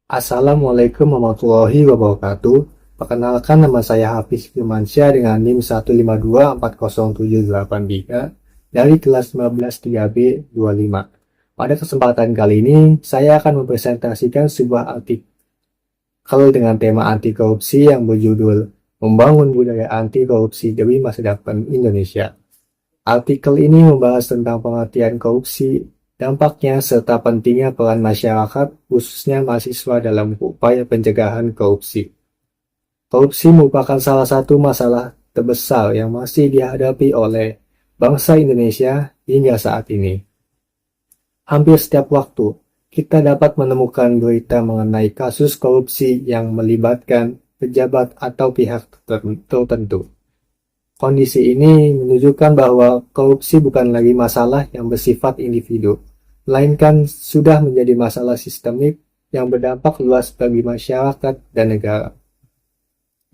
Assalamualaikum warahmatullahi wabarakatuh. Perkenalkan, nama saya Hafiz Firmansyah dengan NIM 1524078 dari kelas 15 3B 25. Pada kesempatan kali ini, saya akan mempresentasikan sebuah artikel dengan tema anti korupsi yang berjudul Membangun Budaya Anti Korupsi Demi Masa Depan Indonesia. Artikel ini membahas tentang pengertian korupsi, dampaknya, serta pentingnya peran masyarakat, khususnya mahasiswa dalam upaya pencegahan korupsi. Korupsi merupakan salah satu masalah terbesar yang masih dihadapi oleh bangsa Indonesia hingga saat ini. Hampir setiap waktu, kita dapat menemukan berita mengenai kasus korupsi yang melibatkan pejabat atau pihak tertentu. Kondisi ini menunjukkan bahwa korupsi bukan lagi masalah yang bersifat individu, melainkan sudah menjadi masalah sistemik yang berdampak luas bagi masyarakat dan negara.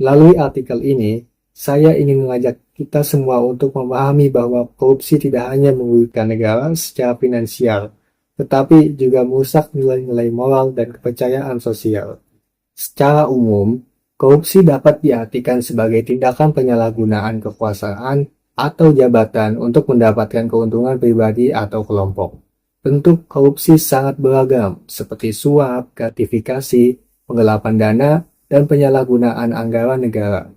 Melalui artikel ini, saya ingin mengajak kita semua untuk memahami bahwa korupsi tidak hanya merugikan negara secara finansial, tetapi juga merusak nilai-nilai moral dan kepercayaan sosial. Secara umum, korupsi dapat diartikan sebagai tindakan penyalahgunaan kekuasaan atau jabatan untuk mendapatkan keuntungan pribadi atau kelompok. Bentuk korupsi sangat beragam, seperti suap, gratifikasi, penggelapan dana, dan penyalahgunaan anggaran negara.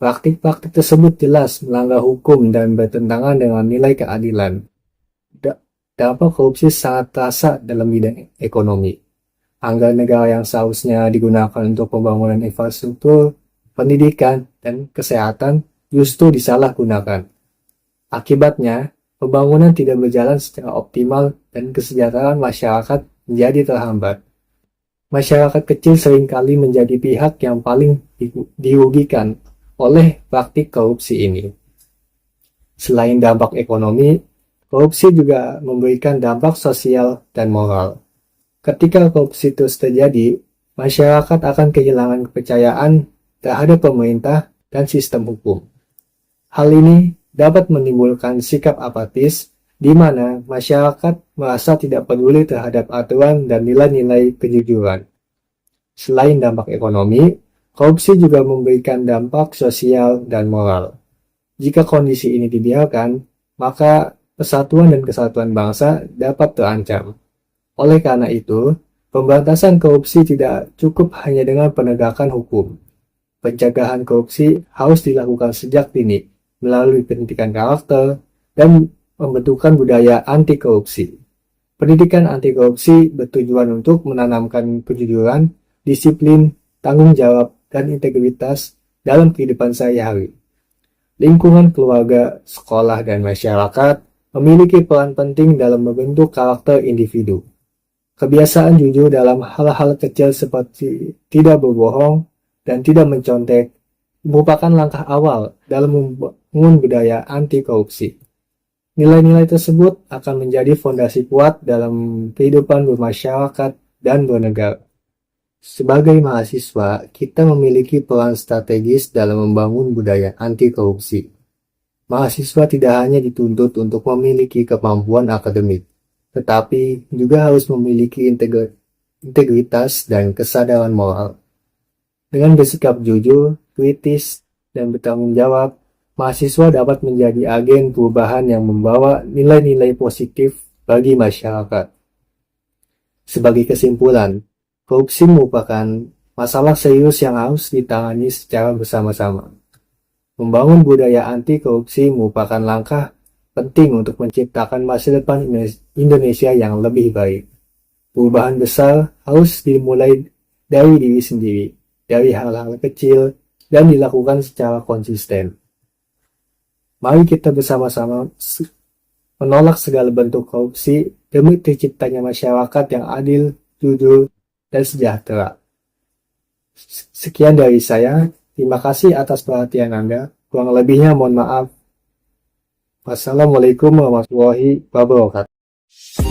Praktik-praktik tersebut jelas melanggar hukum dan bertentangan dengan nilai keadilan. Dampak korupsi sangat terasa dalam bidang ekonomi. Anggaran negara yang seharusnya digunakan untuk pembangunan infrastruktur, pendidikan, dan kesehatan justru disalahgunakan. Akibatnya, pembangunan tidak berjalan secara optimal dan kesejahteraan masyarakat menjadi terhambat. Masyarakat kecil seringkali menjadi pihak yang paling dirugikan oleh praktik korupsi ini. Selain dampak ekonomi, korupsi juga memberikan dampak sosial dan moral. Ketika korupsi terus terjadi, masyarakat akan kehilangan kepercayaan terhadap pemerintah dan sistem hukum. Hal ini dapat menimbulkan sikap apatis, di mana masyarakat merasa tidak peduli terhadap aturan dan nilai-nilai kejujuran. Selain dampak ekonomi, korupsi juga memberikan dampak sosial dan moral. Jika kondisi ini dibiarkan, maka persatuan dan kesatuan bangsa dapat terancam. Oleh karena itu, pemberantasan korupsi tidak cukup hanya dengan penegakan hukum. Pencegahan korupsi harus dilakukan sejak dini melalui pendidikan karakter dan pembentukan budaya anti korupsi. Pendidikan anti korupsi bertujuan untuk menanamkan kejujuran, disiplin, tanggung jawab, dan integritas dalam kehidupan sehari-hari. Lingkungan keluarga, sekolah, dan masyarakat memiliki peran penting dalam membentuk karakter individu. Kebiasaan jujur dalam hal-hal kecil seperti tidak berbohong dan tidak mencontek merupakan langkah awal dalam membangun budaya anti korupsi. Nilai-nilai tersebut akan menjadi fondasi kuat dalam kehidupan bermasyarakat dan bernegara. Sebagai mahasiswa, kita memiliki peran strategis dalam membangun budaya anti korupsi. Mahasiswa tidak hanya dituntut untuk memiliki kemampuan akademik, tetapi juga harus memiliki integritas dan kesadaran moral. Dengan bersikap jujur, kritis, dan bertanggung jawab, mahasiswa dapat menjadi agen perubahan yang membawa nilai-nilai positif bagi masyarakat. Sebagai kesimpulan, korupsi merupakan masalah serius yang harus ditangani secara bersama-sama. Membangun budaya anti korupsi merupakan langkah penting untuk menciptakan masa depan Indonesia yang lebih baik. Perubahan besar harus dimulai dari diri sendiri, dari hal-hal kecil, dan dilakukan secara konsisten. Mari kita bersama-sama menolak segala bentuk korupsi demi terciptanya masyarakat yang adil, jujur, dan sejahtera. Sekian dari saya. Terima kasih atas perhatian Anda. Kurang lebihnya mohon maaf. Wassalamualaikum warahmatullahi wabarakatuh.